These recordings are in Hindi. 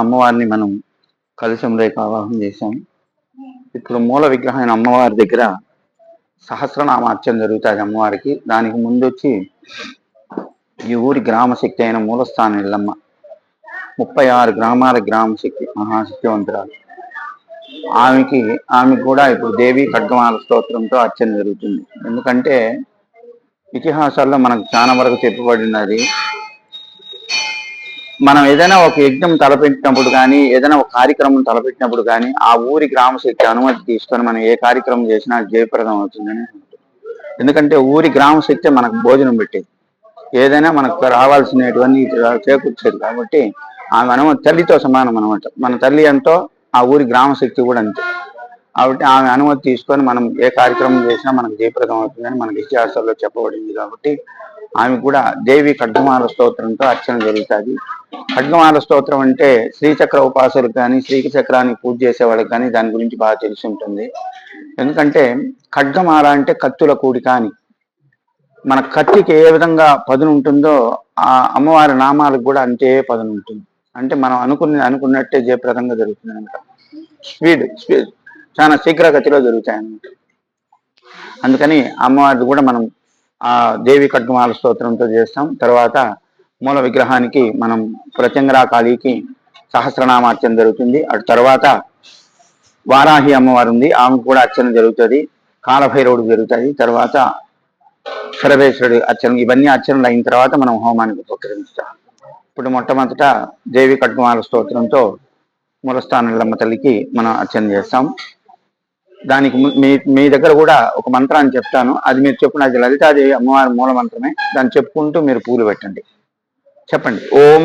అమ్మవారిని మనం కలశంలో ఆవాహన చేశాం. ఇప్పుడు మూల విగ్రహమైన అమ్మవారి దగ్గర సహస్రనామార్చన జరుగుతుంది అమ్మవారికి. దానికి ముందు వచ్చి ఈ ఊరి గ్రామశక్తి అయిన మూలస్థానం ఇల్లమ్మ 36 గ్రామాల గ్రామశక్తి మహాశక్తివంతురాలు. ఆమె కూడా ఇప్పుడు దేవి ఖడ్గమాల స్తోత్రంతో అర్చన జరుగుతుంది. ఎందుకంటే ఇతిహాసాల్లో మనకు చాలా వరకు చెప్పబడినది, మనం ఏదైనా ఒక యజ్ఞం తలపెట్టినప్పుడు కానీ ఏదైనా ఒక కార్యక్రమం తలపెట్టినప్పుడు కానీ ఆ ఊరి గ్రామశక్తి అనుమతి తీసుకొని మనం ఏ కార్యక్రమం చేసినా జయప్రదం అవుతుందని. ఎందుకంటే ఊరి గ్రామశక్తి మనకు భోజనం పెట్టేది, ఏదైనా మనకు రావాల్సినటువంటి చేకూర్చేది. కాబట్టి ఆమె అనుమతి తల్లితో సమానం అనమాట. మన తల్లి ఎంతో ఆ ఊరి గ్రామశక్తి కూడా అంతే. కాబట్టి ఆమె అనుమతి తీసుకొని మనం ఏ కార్యక్రమం చేసినా మనకు జయప్రదం అవుతుందని మనకి ఇతిహాసాల్లో చెప్పబడింది. కాబట్టి ఆమె కూడా దేవి ఖడ్గమాల స్తోత్రంతో అర్చన జరుగుతుంది. ఖడ్గమాల స్తోత్రం అంటే శ్రీచక్ర ఉపాసకులకు కానీ శ్రీచక్రాన్ని పూజ చేసే వాళ్ళకి కానీ దాని గురించి బాగా తెలిసి ఉంటుంది. ఎందుకంటే ఖడ్గమాల అంటే కత్తుల కూడిక అని. మన కత్తికి ఏ విధంగా పదును ఉంటుందో ఆ అమ్మవారి నామాలకు కూడా అంతే పదును ఉంటుంది. అంటే మనం అనుకున్నట్టే జయప్రదంగా జరుగుతుంది అనమాట. స్పీడ్ చాలా శీఘ్రగతిలో జరుగుతాయి అన్నమాట. అందుకని అమ్మవారిది కూడా మనం ఆ దేవి ఖడ్గమాల స్తోత్రంతో చేస్తాం. తర్వాత మూల విగ్రహానికి మనం ప్రత్యంగరా కాళీకి సహస్రనామార్చన జరుగుతుంది. అటు తర్వాత వారాహి అమ్మవారు ఉంది, ఆమెకు కూడా అర్చన జరుగుతుంది. కాలభైరవుడు జరుగుతుంది. తర్వాత సర్వేశ్వరుడు అర్చన. ఇవన్నీ అర్చనలు అయిన తర్వాత మనం హోమానికి ఉపక్రమిస్తాం. ఇప్పుడు మొట్టమొదట దేవి ఖడ్గమాల స్తోత్రంతో మూలస్థానమ్మ తల్లికి మనం అర్చన చేస్తాం. దానికి మీ దగ్గర కూడా ఒక మంత్రాన్ని చెప్తాను, అది మీరు చెప్పిన అది లలితాదేవి అమ్మవారి మూల మంత్రమే. దాన్ని చెప్పుకుంటూ మీరు పూలు పెట్టండి. చెప్పండి. ఓం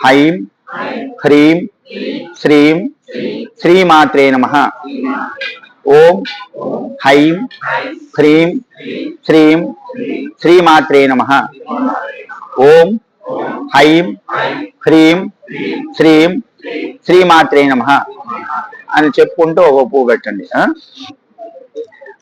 హైం హ్రీం శ్రీం శ్రీమాత్రే నమః. ఓం హైం హ్రీం శ్రీం శ్రీమాత్రే నమః. ఓం హైం హ్రీం శ్రీం శ్రీమాత్రే నమః అని చెప్పుకుంటూ ఒక పువ్వు పెట్టండి.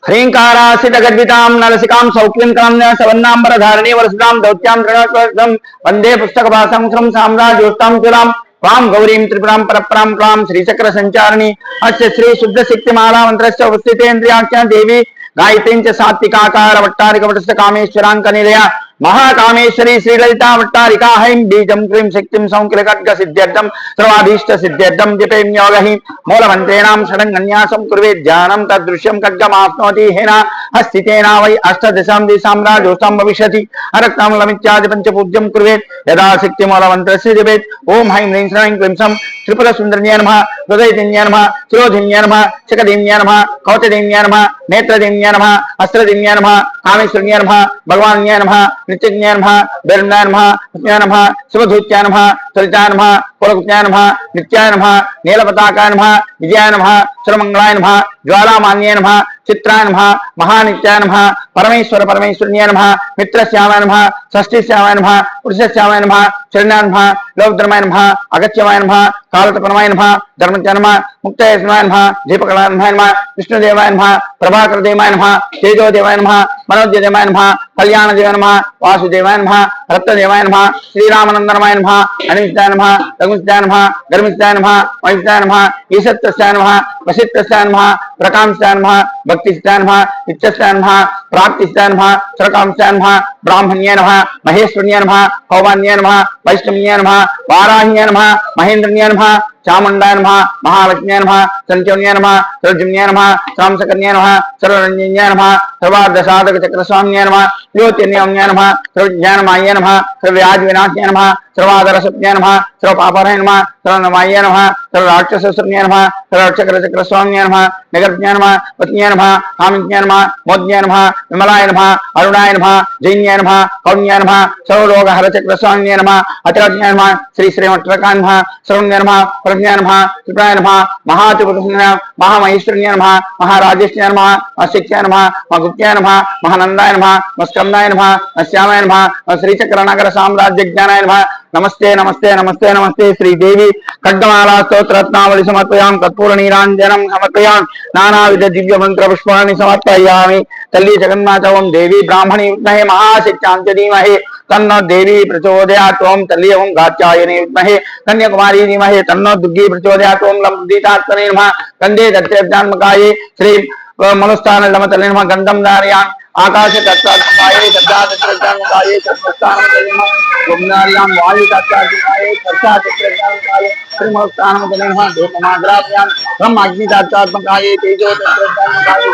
హ్రీంకారాసిత గర్భితాం నరసికాం సౌఖ్యం కామ్య సవర్ణాంబర ధారణి వరసుదాం దౌత్యాం దృఢం వందే పుస్తక భాసం సామ్రాజ్యోస్తాం తులాం క్వాం గౌరీం త్రిపురాం పరప్రాం క్వాం శ్రీచక్ర సంచారిణి అస్య శ్రీ శుద్ధ శక్తిమాలా మంత్రస్య ఉపస్థితేంద్రియాఖ్యా దేవి గాయత్రీంచ సాత్వికాకార వట్టారిక వటస్థ కామేశ్వరాంక నిలయ महाकामेश्वरी श्रीललिता वट्टारिका हईं बीजं क्रीं शक्तिं संकिल खड्ग सिद्ध्यर्थं सर्वाभीष्ट सिद्ध्यर्थं जपेम्योगहि मूलमन्त्रेणां षडङ्गन्यासं कुर्वे ध्यानं तदृश्यं खड्गमाप्नोति हेन हस्तितेना वै अष्टदशां साम्राज्योस्तां भविष्यति अरक्तामलमित्यादि पञ्चपूज्यं कुर्वे यदा शक्ति मूलमन्त्रस्य जपेत् ओं हईं ह्रीं श्रीं क्लीं सं त्रिपुरसुन्दर्यै नमः हृदयदिन्यै नमः शिरोधिन्यै नमः चकदिन्यै नमः कौतदिन्यै नमः नेत्रदिन्यै नमः अस्त्रदिन्यै नमः कामेश्वर्यै नमः भगवान्यै नमः नित्यज्ञान नमः धर्मज्ञान नमः ज्ञान नमः शिवधूत्याय नमः सरिताय नमः पुलकुत्याय नमः नित्याय नमः नीलपताकाय नमः विजयाय नमः सर्वमंगलाय नमः ज्वालामान्याय नमः चित्राय नमः महानित्याय नमः परमेश्वर परमेश्वर्याय नमः मित्रस्यामाय नमः षष्ठीस्यामाय नमः पुरुषस्यामाय नमः शरण्याय नमः लोकधर्माय नमः अगस्त्याय नमः कालतपरमाय नमः धर्मज्ञाय नमः मुक्ताय नमः दीपकलाय नमः विष्णुदेवाय नमः प्रभाकरदेवाय नमः तेजोदेवाय नमः मनोजदेवाय नमः कल्याणदेवाय नमः वासुदेवाय नमः रत्नदेवाय नमः श्रीरामनंदनमाय नमः अनिमित्ताय नमः लघुमित्ताय नमः गर्मित्ताय नमः महित्ताय नमः ईशत्तस्याय नमः वसित्तस्याय नमः प्रकामस्याय नमः भक्तिस्याय नमः इच्छस्याय नमः प्राप्तिस्याय नमः सरकामस्याय नमः ब्राह्मण्याय नमः महेश्वर्याय नमः कौमान्याय नमः वैष्णव्याय नमः वाराह्याय नमः महेन्द्रन्याय नमः चामुंडाय नमः महालक्ष्म्याय नमः संचौन्याय नमः सर्वजन्याय नमः श्रामसकन्याय नमः सर्वरंजन्याय नमः सर्वार्धसाधक चक्रस्वाम्याय नमः ज्योतिर्न्याय नमः सर्वज्ञानमाय नमः सर्वव्याधिविनाशाय नमः सर्वादरसत्याय नमः सर्वपापहराय नमः सर्वनमाय नमः सर्वराक्षसस्त्रन्याय नमः सर्वचक्रचक्रस्वाम्याय नमः नगरज्ञाय नमः पत्न्याय नमः कामिज्ञाय नमः मोद्याय नमः विमलाय नमः अरुणाय नमः जैन्याय नमः कौन्याय नमः सर्वलोकहरचक्रस्वाम्याय नमः अतिरज्ञाय नमः श्री श्रीमट्टकाय नमः सर्वज्ञाय नमः प्रज्ञाय नमः त्रिपुराय नमः महात्रिपुरसुन्दराय महामहेश्वर्याय नमः महाराजेश्वर्याय नमः अशिक्ष्याय नमः महगुप्त्याय नमः महानंदाय नमः मस्कंदाय नमः श्यामाय नमः श्रीचक्रनगर साम्राज्यज्ञानाय नमः नमस्ते नमस्ते नमस्ते नमस्ते श्रीदेवी खड्गमाला स्तोत्ररत्नावली समर्पयामि कर्पूर नीराञ्जनं समर्पयामि नानाविध दिव्य मंत्र पुष्पाणि समर्पयामि तल्ली जगन्माता ओं देवी ब्राह्मणी विद्महे महाशक्त्यां च धीमहि तन्नो देवी प्रचोदयात्। ओम तल्ली ओम कात्यायनी विद्महे कन्याकुमारी धीमहि तन्नो दुर्गी प्रचोदयात्। ओम लंबोदीतात्मने नमः कंदे दत्तात्मकाये श्री मनुस्थान लमतले नमः गंधम नारयान आकाश तत्तात्मकाये दत्तात्मकाये तत्स्थानमतले नमः गुमनारयान वायु तत्तात्मकाये तत्तात्मकाये श्री मनुस्थान मतले नमः धूपमाग्राभ्याम ब्रह्म अग्नि तत्तात्मकाये तेजो तत्तात्मकाये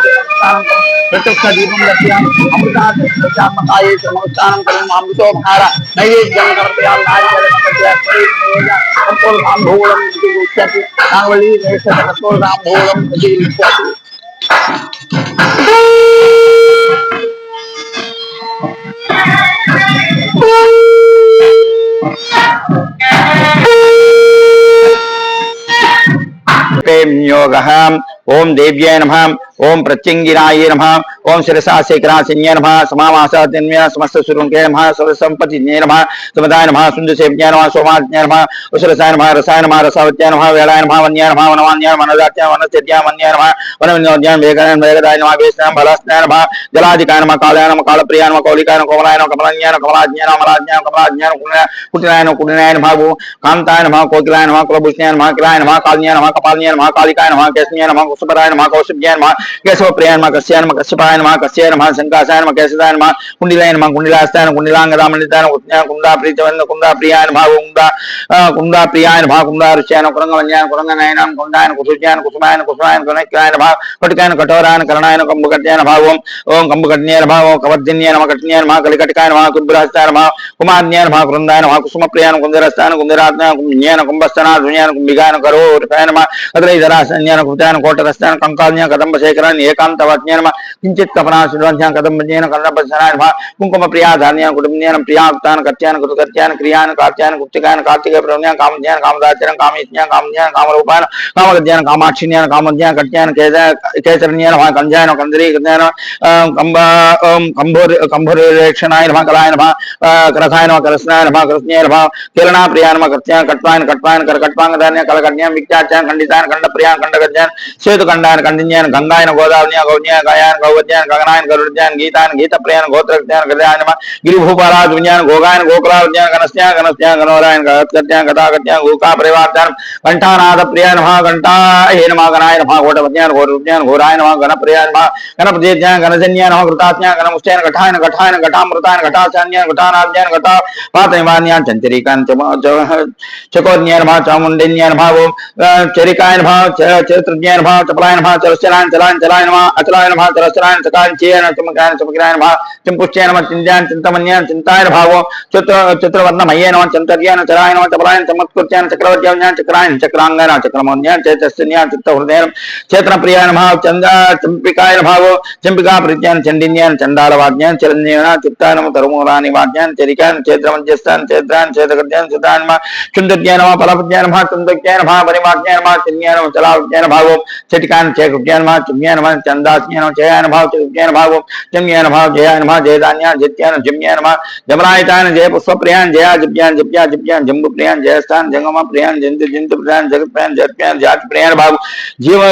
प्रत्यक्ष दीपम दत्याम अमृता तत्तात्मकाये श्री मनुस्थान मतले नमः अमृतोपहार नैवेद्यं समर्पयामि नारिकेलपत्रयात् कपूर तांबूलम उच्यते नावली वेषः कपूर तांबूलम उच्यते। योगः ओम देव्यै नमः ओम प्रत्यंगिराय नमः ओम शिरसा शेखरासिन्यै नमः समावासातिन्य समस्त सुरुंके नमः सर्वसंपत्तिन्यै नमः समदाय नमः सुंदरसेव्याय नमः सोमाज्ञाय नमः उशरसाय नमः रसाय नमः रसावत्याय नमः वेलाय नमः वन्याय नमः वनवान्याय वनदात्याय वनस्थित्याय वन्याय नमः वनविनोद्याय वेगाय वेगदाय नमः वेस्नाय बलास्नाय नमः जलाधिकाय नमः कालाय नमः कालप्रियाय नमः कौलिकाय नमः कोमलाय नमः कमलाज्ञाय नमः कमलाज्ञाय नमः कमलाज्ञाय कमलाज्ञाय कुटिलाय नमः कुटिलाय नमः कांताय नमः कोकिलाय नमः कुलभूषणाय नमः किलाय नमः काल्याय नमः कपाल्याय नमः कालिकाय नमः केशन्याय नमः कुसुपराय नमः कौशिभ्याय नमः केशवप्रियाय नमः कस्याय नमः कश्यपाय नमः कस्याय नमः शंकासाय नमः केशदाय नमः कुंडिलाय नमः कुंडिलास्ताय नमः कुंडिलांगदामणिताय नमः कुंडाप्रीतवन्द कुंडाप्रियाय नमः कुंडाप्रियाय नमः कुंडारुच्याय नमः कुरंगवन्याय कुरंगनयनाय कुंडाय कुसुज्याय कुसुमाय कुसुमाय कुनक्याय नमः कटकाय कठोराय करणाय कंबकट्याय नमः ओम कंबकट्याय नमः ओम कवद्दिन्याय नमः कट्याय नमः कलिकटकाय नमः कुब्रास्ताय नमः कुमारन्याय नमः कुरुंदाय नमः कुसुमप्रियाय नमः कुंदरस्ताय कुंदरात्नाय कुंजयाय कुंभस्तनाय दुन्याय कुंभिगाय करोरपाय नमः कदलीधरासन्याय कुटाय कोटरस्ताय कंकाल्याय कदम्बशेखराय एकांतवत्याय नमः किंचित कपनासुरन्याय कदम्बजेन कदम्बसनाय नमः कुंकुमप्रियाधान्याय कुटुम्बन्याय प्रियाक्तान कट्याय कुतकट्याय क्रियान कार्त्याय कुप्तिकाय कार्तिक प्रवन्याय कामज्ञान कामदाचरण कामेज्ञान कामज्ञान कामरूपाय कामगद्यान कामाक्षिन्याय कामज्ञान कट्याय केसरन्याय नमः कंजाय कंदरी कन्याय कंब कंभोरेक्षणाय नमः कलाय नमः करथाय नमः करस्नाय नमः कृष्णाय नमः केलना प्रियाय नमः कट्याय कट्वायन कट्वायन करकट्वांगदान्याय कलकन्याय विक्ताचाय खंडिताय खंडप्रियाय खंडगद्यान सेतुकंडायन खंडिन्याय गंगायन गोदावन्याय गौन्याय गायान गौवद्यान गगनायन गरुड्यान गीतायन गीतप्रियाय गोत्रज्ञान गदाय नमः गिरिभूपालाद विज्ञान गोगायन गोकुलावद्यान गणस्याय गणस्याय गणोरायन गत्कट्याय गदागट्याय गोका परिवारदान कंठानाद प्रियाय नमः घंटाय नमः गणाय नमः घोटवद्यान घोरुद्यान घोराय नमः गणप्रियाय नमः गणपतिज्ञान गणजन्याय नमः कृताज्ञान गणमुष्टायन घटायन घटायन घटामृतायन घटाचान्यान घटानाद्यान घटा पातयमान्यान चंचरीकान चकोन्याय नमः चामुंडिन्याय नमः चरिकाय नमः चरित्रज्ञाय नमः चपलाय नमः चरस्चलायन चलायन चलाय नमः अचलाय नमः चरस्चलायन चकायन चेयन चमकायन चमकाय नमः चिंपुष्याय नमः चिंत्यान चिंतमन्यान चिंताय नमः चित्रवर्णमय्ये नमः चंतर्यान चलाय नमः चपलायन चमत्कृत्यान चक्रवर्त्यान चक्रायन चक्रांगायन चक्रमन्यान चैतस्यन्यान चित्तहृदयन क्षेत्रप्रियाय नमः चंपिकाय नमः चंपिका प्रीत्यान चंडिन्यान चंडालवाद्यान चरण्येन चित्ताय नमः तरुमूलानि वाद्यान चरिकायन क्षेत्रमध्यस्थान क्षेत्रान क्षेत्रकृत्यान चिताय नमः चुंदज्ञाय नमः फलपज्ञाय नमः चंदज्ञाय नमः परिमाज्ञाय नमः चिन्याय नमः चलावज्ञाय नमः चटिकान चेकुज्ञाय नमः चुम्याय नमः चंदाज्ञाय नमः जयाय नमः चुज्ञाय नमः चम्याय नमः जयाय नमः जयदान्याय जित्याय जिम्याय नमः जमलायतान जय पुष्पप्रियान जया जिप्यान जिप्या जिप्यान जम्बुप्रियान जयस्थान जंगम प्रियान जंतु जंतु प्रियान जगत्प्रियान जगत्प्रियान जाति प्रियान भाव जीव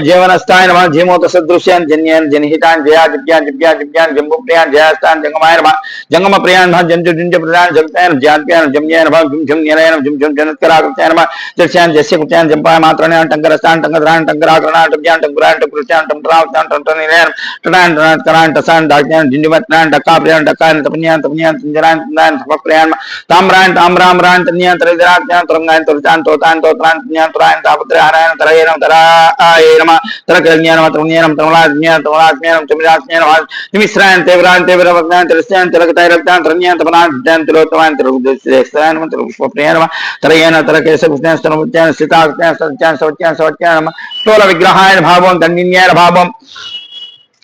जीवनस्थाय नमः जीमोत सदृश्यान जन्यान जनहितान जया जिप्या जिप्या जिप्यान जम्बुप्रियान जयस्थान जंगमाय नमः जंगम प्रियान नमः जंतु जंतु प्रियान जगत्प्रियान जात्यान जम्याय नमः झुम झुम निलयन झुम झुम जनत्कराकृत्याय नमः जस्यान जस्य कुत्यान जंपाय मात्रण्यान टंकरस्थान टंकरान टंकराकरणान टप्यान टंकरान टंकरुत्यान टंकरावत्यान टंकरनिलयन टटान टनान टसान दाज्ञान जिंजुमत्नान डक्का प्रियान डक्कान तपन्यान तपन्यान तंजरान तंदान थपप्रियान ताम्रान ताम्रामरान तन्यान तरिदराज्ञान तरंगान तरचान तोतान तोत्रान तन्यान तरायन तापत्र आरायन तरयेन तराय नमः तरकज्ञान तरुण्यन तमलाज्ञान तमलाज्ञान चमिराज्ञान तिमिश्रायन तेवरान तेवरवज्ञान तरस्यान तिलकताय रक्तान तरन्यान तपनान ध्यान तिलोत्तमान तिरुदेशरायन तिरुपुष्पप्रियान तरयेन तरकेश कुज्ञान स्तनमुत्यान स्थिताज्ञान सत्यान सवत्यान सवत्यान नमः स्थूल विग्रहाय भावं दंडिन्याय भावं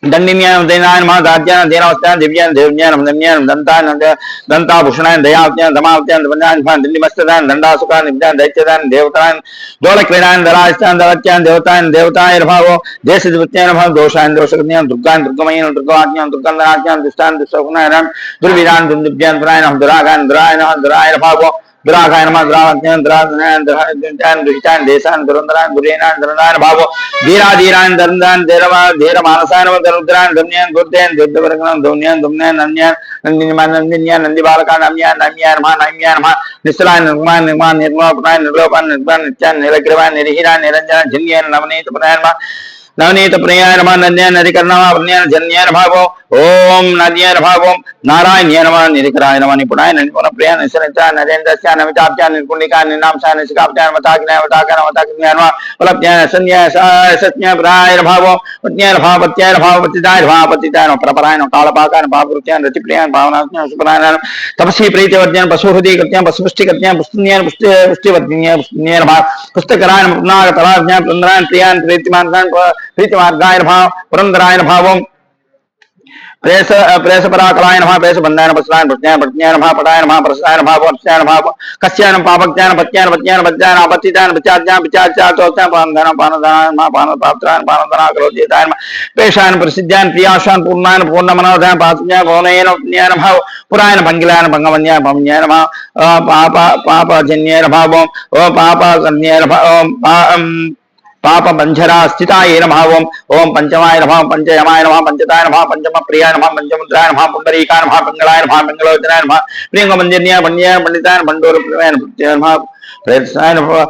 दंडिन्याय देनाय नमः दाज्ञान देनावत्यान दिव्यान देव्यान दंड्यान दंतान दंताभूषणाय दयावत्यान दमावत्यान दंडान दंडिमस्तदान दंडासुकान निब्यान दैत्यदान देवतान दोलक्रीडान दरास्तान दवत्यान देवतान देवताय भावो देशदिवत्यान नमः दोषान दोषज्ञान दुर्गान दुर्गमयन दुर्गाज्ञान दुर्गंधनाज्ञान दुष्टान दुष्टगुणायन दुर्वीरान दुर्दिव्यान प्रायन दुरागान दुरायन दुराय भावो दुरागाय नमः दुरावज्ञान दुराधनान दुराधनान दुहितान देशान दुरंदरान दुरेनान दुरंदान भावो धीराधीरान दरंदान धीरमा धीर मानसान दुरुद्रान दुम्यान दुर्देन दुर्दवर्गन दुम्यान दुम्यान नन्यान नंदिमान नंदिन्यान नंदी बालकान नम्यान नम्यान नमः नम्यान नमः निस्लान निर्माण निर्माण निर्मल पुनान निर्लोपन निर्माण नित्यान निरग्रवान निरहिरान निरंजन जिन्यान नवनीत पुनान नवनीत प्रियाय नमः नन्यान नरिकर्णवा पुण्यान जन्यान भावो ओम नन्यान भावो नारायण नमः निरिकराय नमः निपुणाय निपुण प्रिय निसनिता नरेंद्रस्य नमिताभ्या निर्गुणिका निनामसा निष्काभ्या मताज्ञा मताकन मताज्ञा नमः फलज्ञा संज्ञा सत्य प्राय भावो पत्न्यान भाव पत्यान भाव पतिताय भाव पतिताय प्रपरायन कालपाकान भावकृत्यान रतिप्रियान भावनाज्ञा सुपरायन तपसी प्रीतिवर्ज्ञान पशुहृदि कृत्यान पशुपुष्टि कृत्यान पुष्टिन्यान पुष्टिवर्ज्ञान पुष्टिन्यान भाव पुस्तकरायन पुनाग तलाज्ञान पुनरायन प्रियान प्रीतिमानकान प्रीतिमार्गायन भाव पुरंदरायन भावो प्रेस प्रेस पराकलायन नमः प्रेस बंधायन पस्रायन प्रज्ञान प्रज्ञान नमः पटायन नमः प्रसायन नमः वत्स्यान नमः कस्यान पापज्ञान पत्यान पत्यान पत्यान आपत्तितान विचाज्ञान विचार्चा तोत्यान पानदान पानदान नमः पानदान पानदान करोजेतान पेशान प्रसिद्धान प्रियाशान पूर्णान पूर्णमनोधान पासज्ञान भवनेन ज्ञान भाव पुरायन भंगिलान भंगवन्यान भवन्यान नमः पाप पापजन्येन भावो ओ पाप कन्येन भाव पाप बंझरा स्थिताय नमः ओम पंचमाय नमः पंचयमाय नमः पंचताय नमः पंचम प्रियाय नमः पंचमुद्राय नमः पुंडरीकाय नमः मंगलाय नमः मंगलोचनाय नमः प्रियंग मंजन्याय पंड्याय पंडिताय पंडोर प्रियाय नमः प्रेत्साय नमः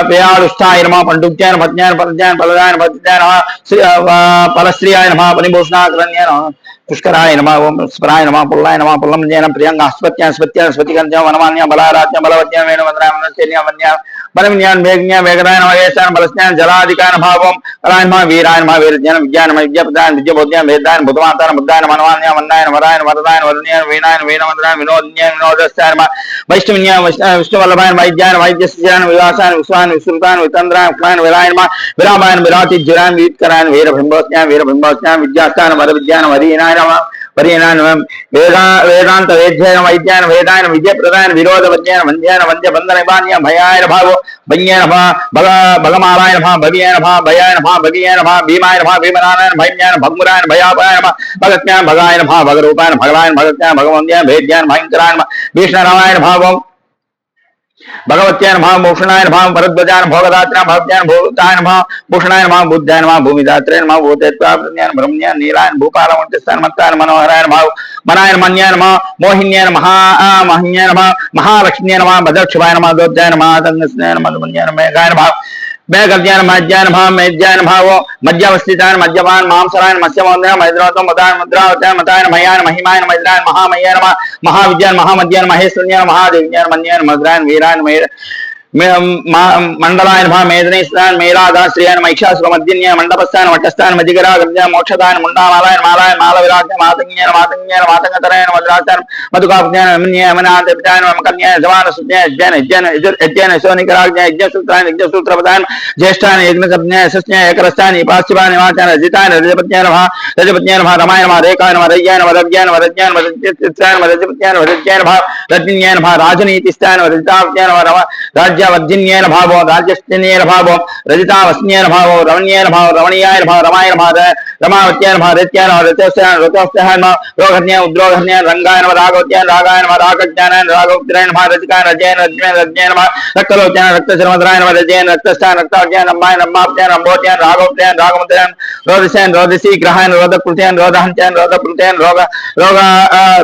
प्रियालुष्टाय नमः पंडुक्त्याय नमः पत्न्याय पद्याय पलदाय नमः पतिताय नमः पलश्रियाय नमः परिभूषणाकरण्याय नमः पुष्कराय नमः ओम स्पराय नमः पुल्लाय नमः पुल्लमजयन प्रियंग अस्पत्याय स्पत्याय स्पतिकंत्याय वनमान्याय बलाराज्ञाय बलवत्याय वेणुवन्द्राय मनस्तेन्याय वन्याय बलविज्ञान वेगज्ञान वेगदाय नमः येषां बलस्यान जलाधिकाय भावं अराय नमः वीराय नमः वीरज्ञान विज्ञान नमः विद्यापदाय विद्याबोध्याय वेदाय बुद्धमाताय बुद्धाय नमः मनवान्याय वन्दाय वराय वरदाय वरण्याय वीणाय वीणवन्द्राय विनोदन्याय विनोदस्याय नमः वैष्णवन्याय विष्णुवल्लभाय वैद्याय वैद्यस्याय विवासाय विश्वान विश्रुताय वितन्द्राय उक्ताय विराय नमः विरामाय विरातिज्जराय वीतकराय वीरबिंबस्याय वीरबिंबस्याय विद्यास्ताय वरविद्याय वरीनाय नमः परिणाम वेदांत वेद्यान वैद्यान वेदान विद्या प्रदान विरोध वज्ञान वंद्यान वंद्य बंधन निवान्य भयाय भावो भय्यान भा भगमालाय भा भवियान भा भयान भा भगियान भा भीमाय भा भीमनारायण भय्यान भगमुरायन भयापायन भा भगत्यान भगायन भा भगरूपायन भगवायन भगत्यान भगवन्द्यान भेद्यान भयंकरायन भीष्ण रामायण भावो भगवत्यान भाव भूषणायन भाव भरद्वजान भोगदात्रान भवत्यान भूतायन भाव भूषणायन भाव बुद्धायन भाव भूमिदात्रेन भाव भूतेत्वाप्रज्ञान ब्रह्मज्ञान नीलायन भूपालमंतस्थान मत्तायन मनोहरायन भाव मनायन मन्यान भाव मोहिन्यान महामहिन्यान भाव महालक्ष्म्यान भाव भद्रक्षभायन भाव दोत्यायन महातंगस्नायन मधुमन्यान मेघायन भाव मेघज्ञान मज्ञान भाव मेज्ञान भावो मध्यवस्थितान मध्यपान मांसरायन मत्स्यमोदन मैद्रोतो मदान मुद्रावतान मतायन मयान महिमायन मैद्रायन महामय्यान महाविज्ञान महामद्यान महेश्वरज्ञान महादेवज्ञान मन्यान मद्रायन वीरायन मंडलायन भा मेदनेस्तान मेलादाश्रियान महिषासुरमद्यन्य मंडपस्थान वटस्थान मजिगरा गद्या मोक्षदान मुंडामालायन मालायन मालविराज्ञ मातंग्यान मातंग्यान मातंगतरायन मद्राचान मधुकाज्ञान अमन्य अमनांत पितायन मकन्याय जवान सुज्ञाय ज्ञान ज्ञान यज्ञान सोनिकराज्ञ यज्ञसूत्रान यज्ञसूत्रपदान ज्येष्ठान यज्ञकज्ञाय सस्न्याय एकरस्थान इपास्यवान निवाचान रजितान रजपत्यान भा रमायन भा रेखायन भा रय्यान वरज्ञान वरज्ञान वरज्ञान वरजपत्यान वरज्ञान भा रज्ञान भा राजनीतिस्थान वरजिताज्ञान राज्य वज्जिन्येन भावो राज्यस्त्येन भावो रजितावस्न्येन भावो रमणीयेन भावो रमणीयायन भाव रमायन भाव रमावत्यायन भाव रत्यायन भाव रतोस्त्यायन रतोस्त्यायन भाव रोगज्ञान उद्रोगज्ञान रंगायन भाव रागोत्यायन रागायन भाव रागज्ञानयन रागोत्तरायन भाव रजकायन रजयन रज्ञान रज्ञान भाव रक्तलोत्यायन रक्तशर्मद्रायन भाव रजयन रक्तस्थान रक्ताज्ञान अम्बायन अम्बाप्त्यायन अम्बोत्यायन रागोत्यायन रागमत्यायन रोदस्यायन रोदसी ग्रहायन रोदकृत्यायन रोदहन्त्यायन रोदकृत्यायन रोग रोग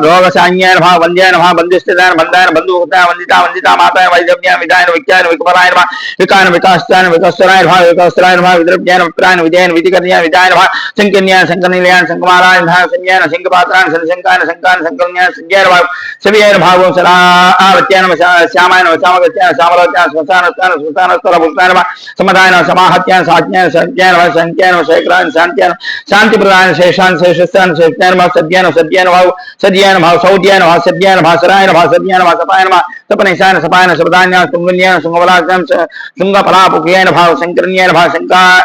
रोगसान्यायन भाव वन्द्यायन भाव बन्दिष्ठदायन बन्दायन बन्धुभूतायन वन्दिता वन्दिता मातायन वैद्यज्ञान विदायन विज्ञान विकपरायन भाव विकान विकासतान विकस्तरायन भाव विकस्तरायन भाव विद्रव्यान विप्रायन विजयन विधिकर्यान विदायन भाव संकन्यान संकनिलयान संकमारायन भाव संज्ञान संकपात्रान संशंकान संकान संकन्यान संज्ञान भाव सवियन भाव सरावत्यान श्यामायन श्यामगत्यान श्यामलोत्यान स्मशानस्तान स्मशानस्तर भूतान भाव समाधान समाहत्यान साज्ञान संज्ञान भाव संज्ञान शेखरान शांत्यान शांति प्रदान शेषान शेषस्थान शेषज्ञान भाव सद्यान सद्यान भाव सौद्यान भाव सद्यान भाव सरायन भाव सद्यान भाव सपायन भाव सपनिशान सपायन सबदान्यान सुंगन्यान सुंगवलाक्यम सुंगफलापुक्येन भाव शंकरन्येन भाव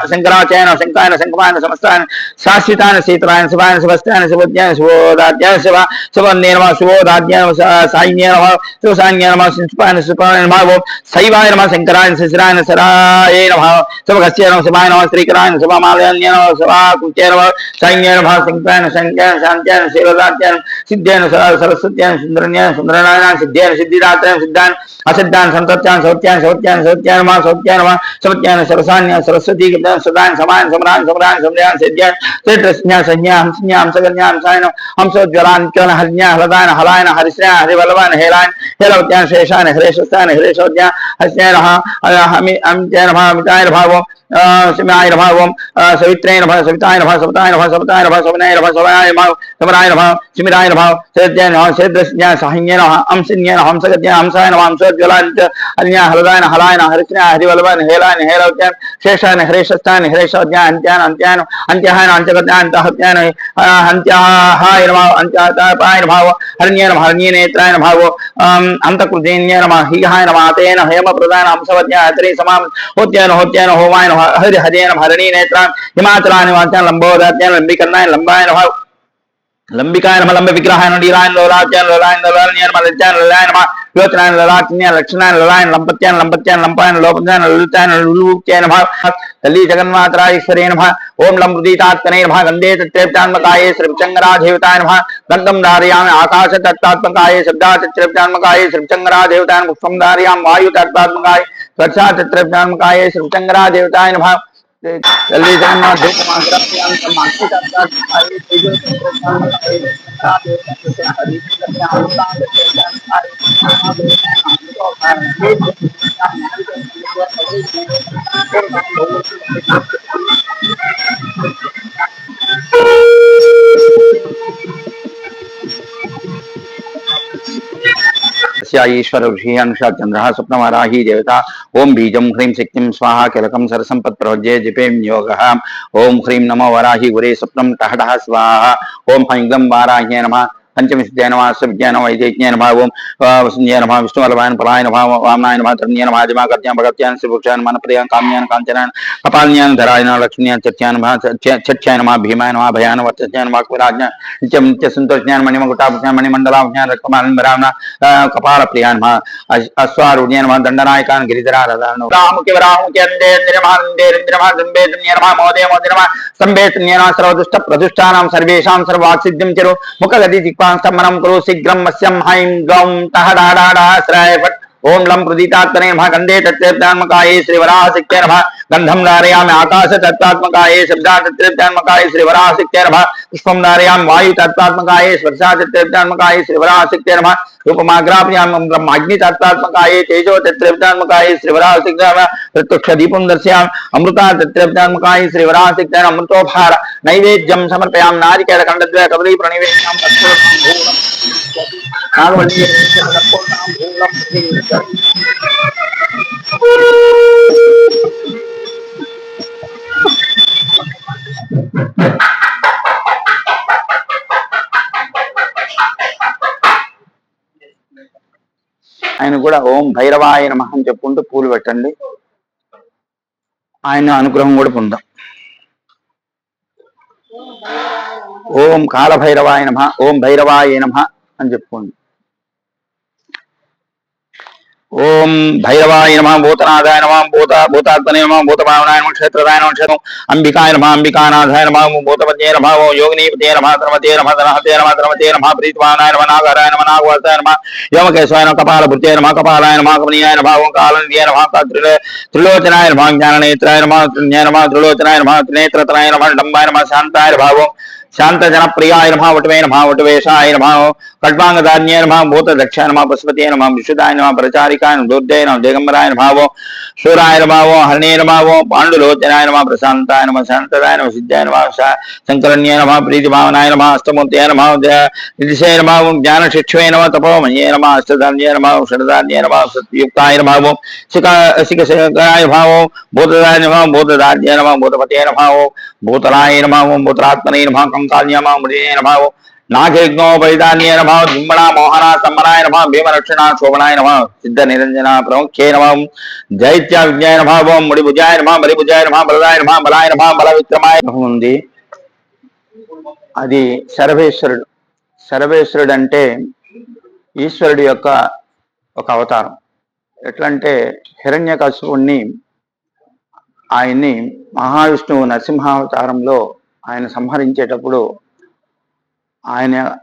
शंकराचयन शंकायन शंकमान समस्तान शाश्वितान सीतरायन शिवायन शिवस्त्यान शिवोद्यान शिवोदाद्यान शिवा शिवन्येन भाव शिवोदाद्यान सायन्येन भाव शिवसान्येन भाव शिवपायन शिवपायन भाव शैवायन भाव शंकरायन शिशिरायन सरायेन भाव शिवगस्येन शिवायन भाव श्रीकरायन शिवमालयन्येन भाव शिवाकुट्येन भाव सायन्येन भाव शंकायन शंकायन शान्त्यान शिवदाद्यान सिद्ध्येन सरस्वत्यान सुंदरन्यान सुंदरनारायण सिद्ध्येन सिद्धिदात्रयन सिद्धान असिद्धान संतत्यान सौत्यान सौत्यान सौत्यान मा सौत्यान मा सौत्यान सरसान्य सरस्वती सदान समान समरान समरान समयान सिद्ध्यान त्रित्रस्न्या संज्ञा हंसन्या हंसगन्या हंसायन हंसोज्वलान क्यों हरिज्ञा हलदान हलायन हरिश्रया हरिवल्लभान हेलायन हेलवत्यान शेषान हरेशस्तान हरेशोद्या हस्यान हमि अमित्यान भामितायन भावो सिमाय भावम सवित्रेण भाव सवितायन भाव सवितायन भाव सवितायन भाव सवनायन भाव सवनाय भाव समरायन भाव सिमिरायन भाव सेद्यान भाव सेद्रस्न्या साहिन्यन हंसन्यन हंसगत्या हंसायन हंसोज्वलान अन्या हलदायन हलायन हरिश्रया हरिवल्लभान हेलायन हेलवत्यान शेषान हरेशस्तान हरेशोद्या अन्त्यान अन्त्यान अन्त्यहायन अन्त्यगत्यान अंतहत्यान अन्त्याहायन भाव अन्त्यातापायन भाव हरण्यन हरण्य नेत्रायन भाव अंतकृतेन्यन हिहायन मातेन हेम प्रदान हंसवत्या हरि समाम होत्यान होत्यान होवायन हरि हरेन हरणी नेत्रां हिमाचलानि वाचान लंबोदत्यान लंबिकर्णायन लंबायन भाव लंबिकायन लंब विग्रहायन नीलायन लोलात्यान लोलायन लोलायन मलत्यान लोलायन योचनायन लोलात्यान लक्षणायन लोलायन लंपत्यान लंपत्यान लंपायन लोपत्यान लुलुत्यान लुलुत्यान भाव कली जगन्मातराईश्वरेण भाव ओम लंबुदीतात्मनेन भाव गंधे तत्रेप्तात्मकाये श्रीचंद्रादेवतायन भाव गंधम धारयामि आकाश तत्तात्मकाये शब्दा तत्रेप्तात्मकाये श्रीचंद्रादेवतायन पुष्पम धारयामि वायु तत्तात्मकाये स्पर्शा तत्रेप्तात्मकाये श्रीचंद्रादेवतायन भाव जल्दी जगन्नाथ ईश्वर चंद्र स्वप्नवाराही देवता ओं बीजं ह्रीं शक्तिं स्वाहा किलकं सरसंपत् प्रवज्ये जिपेम योगः ओं ह्रीं नमो वराही गुरे स्वप्नं टहटः स्वाहा ओं हंगं वाराह्ये नमः पंचमसिद्ध्यै नमः विद्याय नमः वैदेज्ञाय नमः ओं वसुन्ध्यै नमः विष्णुवल्लभाय पलाय नमः वामनाय नमः धर्म्याय नमः जमाकर्त्यां भगत्यां श्रीभुक्षाय नमः प्रियां काम्यां काञ्चनां कपाल्यां धराय नमः लक्ष्म्यां चत्याय नमः छच्छाय नमः भीमाय नमः भयान वर्तस्याय नमः कुराज्ञां नित्यं नित्यसन्तोषज्ञान मणिमकुटाभ्यां मणिमण्डलाभ्यां रत्कमालं भरावना कपाल प्रियां नमः अश्वारूढ्यां नमः दण्डनायकान् गिरिधराराधानो रामुके वरामुके अन्धे इंद्रमहान्धे इंद्रमहादम्बे नमः मोदे मोदे नमः स्तम्भे नमः सर्वदुष्ट प्रदुष्टानां सर्वेषां सर्वासिद्धिं चिरो मुखगति जिह्वास्तमनं कुरु शीघ्रं मस्यं हैं गौं तहडाडाडाश्रय फट् ओं लम प्रदीतात्मने नमः गंधे तत्रेप्तात्मकाये श्रीवराहसिक्त्यै नमः गंधं धारयामि आकाश तत्तात्मकाये शब्दा तत्रेप्तात्मकाये श्रीवराहसिक्त्यै नमः पुष्पं धारयामि वायु तत्तात्मकाये स्पर्शा तत्रेप्तात्मकाये श्रीवराहसिक्त्यै नमः रूपमाग्रापयामि ब्रह्माग्नि तत्तात्मकाये तेजो तत्रेप्तात्मकाये श्रीवराहसिक्त्यै नमः प्रत्यक्षदीपं दर्शयामि अमृता तत्रेप्तात्मकाये श्रीवराहसिक्त्यै नमः अमृतोपहार नैवेद्यं समर्पयामि नारिकेलखण्डद्वय कदली प्रणिवेद्यं ఆయన కూడా ఓం భైరవాయ నమః అని చెప్పుకుంటూ పూలు పెట్టండి. ఆయన అనుగ్రహం కూడా పొందాం. ఓం కాలభైరవాయ నమః ఓం భైరవాయ నమః అని చెప్పుకోండి. ओम भैरवाय नमः भूतनाथाय नमः भूतात्मने नमः भूतभावनाय नमः क्षेत्रदाय नमः क्षेत्र अंबिकाय नमः अंबिकानाथाय नमः भूतपत्ये नमः योगिनीपते नमः धर्मते नमः धनहते नमः धर्मते नमः प्रीतवानाय नमः नागराय नमः नागवताय नमः यमकेशवाय नमः कपालभृत्ये नमः कपालाय नमः कमनीयाय नमः कालनिधये नमः त्रिलोचनाय नमः ज्ञाननेत्राय नमः त्रिलोचनाय नमः त्रिनेत्रतनाय नमः डम्बाय नमः शांताय भावो शांत जन प्रियाय नमः वटवे नमः वटवेशाय नमः खड्वांगदान्याय नमः भूतदक्षाय नमः पशुपते नमः विशुद्धाय नमः प्रचारिकाय नमः दुर्दय नमः दिगंबराय नमः शूराय नमः हरणे नमः पाण्डुलोचनाय नमः प्रशांताय नमः शांतदाय नमः सिद्धाय नमः शंकरण्ये नमः प्रीतिभावनाय नमः अष्टमूर्तये नमः निधिशे नमः ज्ञानशिक्षवे नमः तपोमये नमः अष्टधान्ये नमः षड्धान्ये नमः सत्युक्ताय नमः शिखशिखाय नमः भूतदाय नमः भूतदान्ये नमः भूतपते नमः भूतलाय नमः भूतरात्मने नमः कंकाल्ये नमः मृदये नमः नागयज्ञो परिधान्ये नमः जिम्बणा मोहना सम्मनाय नमः भीमरक्षणा शोभनाय नमः सिद्ध निरंजना प्रमुख्ये नमः जैत्य विज्ञाय नमः मुड़िभुजाय नमः बलिभुजाय नमः बलदाय नमः बलाय नमः बल विक्रमाय ఉంది. అది సర్వేశ్వరుడు. సర్వేశ్వరుడు అంటే ఈశ్వరుడి యొక్క ఒక అవతారం. ఎట్లంటే హిరణ్యకశిపుణ్ణి ఆయన్ని మహావిష్ణువు నరసింహావతారంలో ఆయన సంహరించేటప్పుడు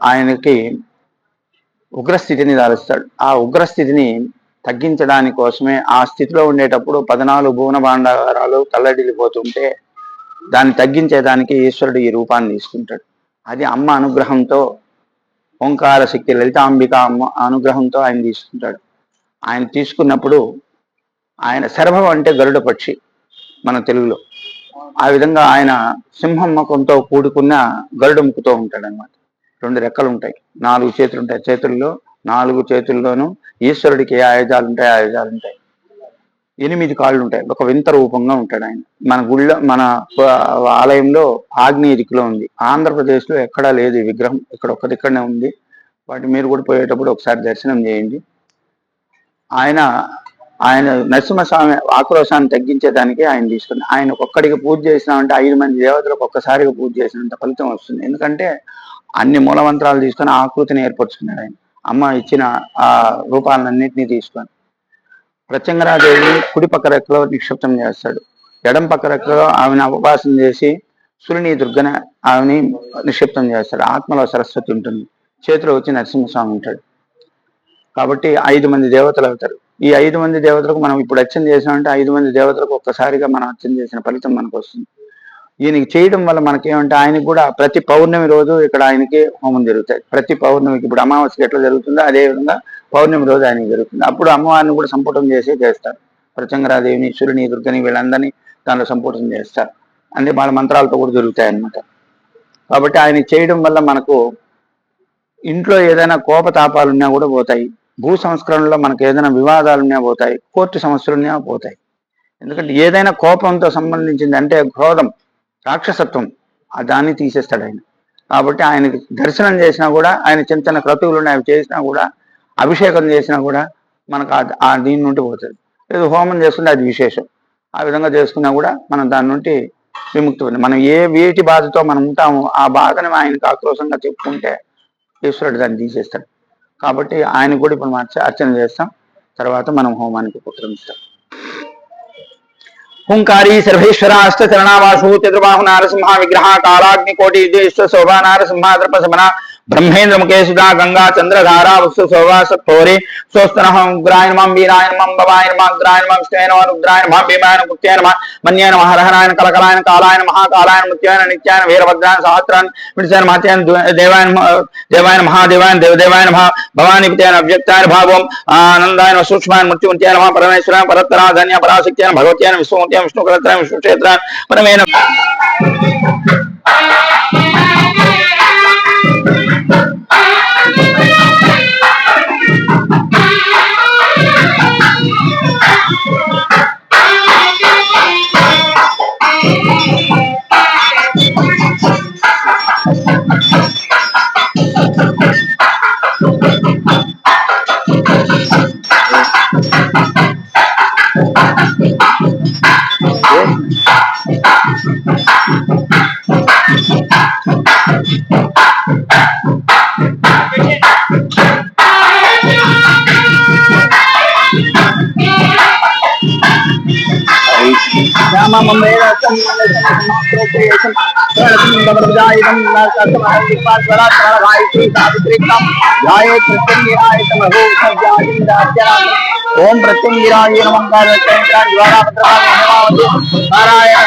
ఆయనకి ఉగ్రస్థితిని దాలుస్తాడు. ఆ ఉగ్రస్థితిని తగ్గించడాని కోసమే ఆ స్థితిలో ఉండేటప్పుడు 14 భువన భాండాగారాలు తల్లడిల్లిపోతుంటే దాన్ని తగ్గించేదానికి ఈశ్వరుడు ఈ రూపాన్ని తీసుకుంటాడు. అది అమ్మ అనుగ్రహంతో, ఓంకార శక్తి లలితాంబిక అమ్మ అనుగ్రహంతో ఆయన తీసుకుంటాడు. ఆయన తీసుకున్నప్పుడు ఆయన శరభం అంటే గరుడ పక్షి మన తెలుగులో, ఆ విధంగా ఆయన సింహం ముఖంతో కూడుకున్న గరుడ ముక్కుతో ఉంటాడు అనమాట. 2 రెక్కలు ఉంటాయి, 4 చేతులు ఉంటాయి. చేతుల్లో 4 చేతుల్లోనూ ఈశ్వరుడికి ఏ ఆయుధాలు ఉంటాయి, ఆయుధాలు ఉంటాయి. 8 కాళ్ళు ఉంటాయి. ఒక వింత రూపంగా ఉంటాడు ఆయన. మన గుళ్ళో, మన ఆలయంలో ఆగ్నేయ దిక్కులో ఉంది. ఆంధ్రప్రదేశ్లో ఎక్కడా లేదు ఈ విగ్రహం, ఇక్కడ ఒక్కదిక్కడనే ఉంది. వాటి మీరు కూడా పోయేటప్పుడు ఒకసారి దర్శనం చేయండి. ఆయన ఆయన నరసింహస్వామి ఆక్రోశాన్ని తగ్గించేదానికి ఆయన తీసుకుని ఆయన ఒక్కడికి పూజ చేసినామంటే 5 మంది దేవతలకు ఒక్కసారిగా పూజ చేసినంత ఫలితం వస్తుంది. ఎందుకంటే అన్ని మూలమంత్రాలు తీసుకొని ఆకృతిని ఏర్పరచుకున్నాడు ఆయన. అమ్మ ఇచ్చిన ఆ రూపాలన్నింటినీ తీసుకొని ప్రత్యంగరాదేవిని కుడి పక్క రెక్కలో నిక్షిప్తం చేస్తాడు. ఎడం పక్క రెక్కలో ఆమెను ఉపవాసం చేసి సురిని దుర్గన ఆమెని నిక్షిప్తం చేస్తాడు. ఆత్మలో సరస్వతి ఉంటుంది, చేతిలో వచ్చి నరసింహస్వామి ఉంటాడు. కాబట్టి 5 మంది దేవతలు అవుతారు. ఈ 5 మంది దేవతలకు మనం ఇప్పుడు అర్చన చేసామంటే 5 మంది దేవతలకు ఒక్కసారిగా మనం అర్చన చేసిన ఫలితం మనకు వస్తుంది. ఈయనకి చేయడం వల్ల మనకేమంటే ఆయనకి కూడా ప్రతి పౌర్ణమి రోజు ఇక్కడ ఆయనకి హోమం జరుగుతాయి. ప్రతి పౌర్ణమికి ఇప్పుడు అమావాస్యకి ఎట్లా జరుగుతుందో అదేవిధంగా పౌర్ణమి రోజు ఆయనకి జరుగుతుంది. అప్పుడు అమ్మవారిని కూడా సంపుటం చేస్తారు. ప్రత్యంగరాదేవిని, సురిని, దుర్గని వీళ్ళందరినీ దానిలో సంపుటం చేస్తారు. అంటే వాళ్ళ మంత్రాలతో కూడా జరుగుతాయి అన్నమాట. కాబట్టి ఆయన చేయడం వల్ల మనకు ఇంట్లో ఏదైనా కోపతాపాలున్నా కూడా పోతాయి. భూ సంస్కరణలో మనకు ఏదైనా వివాదాలున్నా పోతాయి. కోర్టు సమస్యలున్నా పోతాయి. ఎందుకంటే ఏదైనా కోపంతో సంబంధించింది అంటే క్రోధం, రాక్షసత్వం, దాన్ని తీసేస్తాడు ఆయన. కాబట్టి ఆయనకి దర్శనం చేసినా కూడా, ఆయన చింతన క్రతువులు అవి చేసినా కూడా, అభిషేకం చేసినా కూడా మనకు ఆ దీని నుండి పోతుంది. లేదు హోమం చేసుకుంటే అది విశేషం. ఆ విధంగా చేసుకున్నా కూడా మనం దాని నుండి విముక్తి ఉంది. మనం ఏ వేటి బాధతో మనం ఉంటామో ఆ బాధని ఆయనకు ఆక్రోశంగా చెప్పుకుంటే ఈశ్వరుడు దాన్ని తీసేస్తాడు. కాబట్టి ఆయన కూడా ఇప్పుడు మనం అర్చన చేస్తాం. తర్వాత మనం హోమానికి ఉపక్రమిస్తాం. హుంకారీ సర్వేశ్వరాష్ట చరణావాసు చతుర్బాహు నారసింహ విగ్రహ కాలాగ్ని కోటి శోభా నారసింహ ద్రపశమన బ్రహ్మేంద్ర ముఖే సుధా గంగా చంద్రధారా వస్తు శోభా సత్వరి స్వస్తనహం ఉగ్రాయ నమం వీరాయ నమం భవాయ నమః అగ్రాయ నమః విష్ణువే నమః రుద్రాయ నమః భీమాయ నమః కృత్యాయ నమః మన్యాయ నమః హరహరాయ కలకలాయ కాలాయ మహాకాలాయ మృత్యాయ నిత్యాయ వీరభద్రాయ సహస్రాన్ విడిచాయ మహాత్యాయ దేవాయ మహాదేవాయ దేవదేవాయ నమః భవాని పితాయ అవ్యక్తాయ భావం ఆనందాయ నమః సూక్ష్మాయ మృత్యుంత్యాయ నమః పరమేశ్వరాయ పరత్తరా ధన్య పరాశక్త్యాయ భగవత్యాయ విశ్వమూర్త్యాయ విష్ణుకరత్రాయ విష్ణుక్షేత్రాయ పరమేణ ओम प्रत्यंगिराय नमः नारायण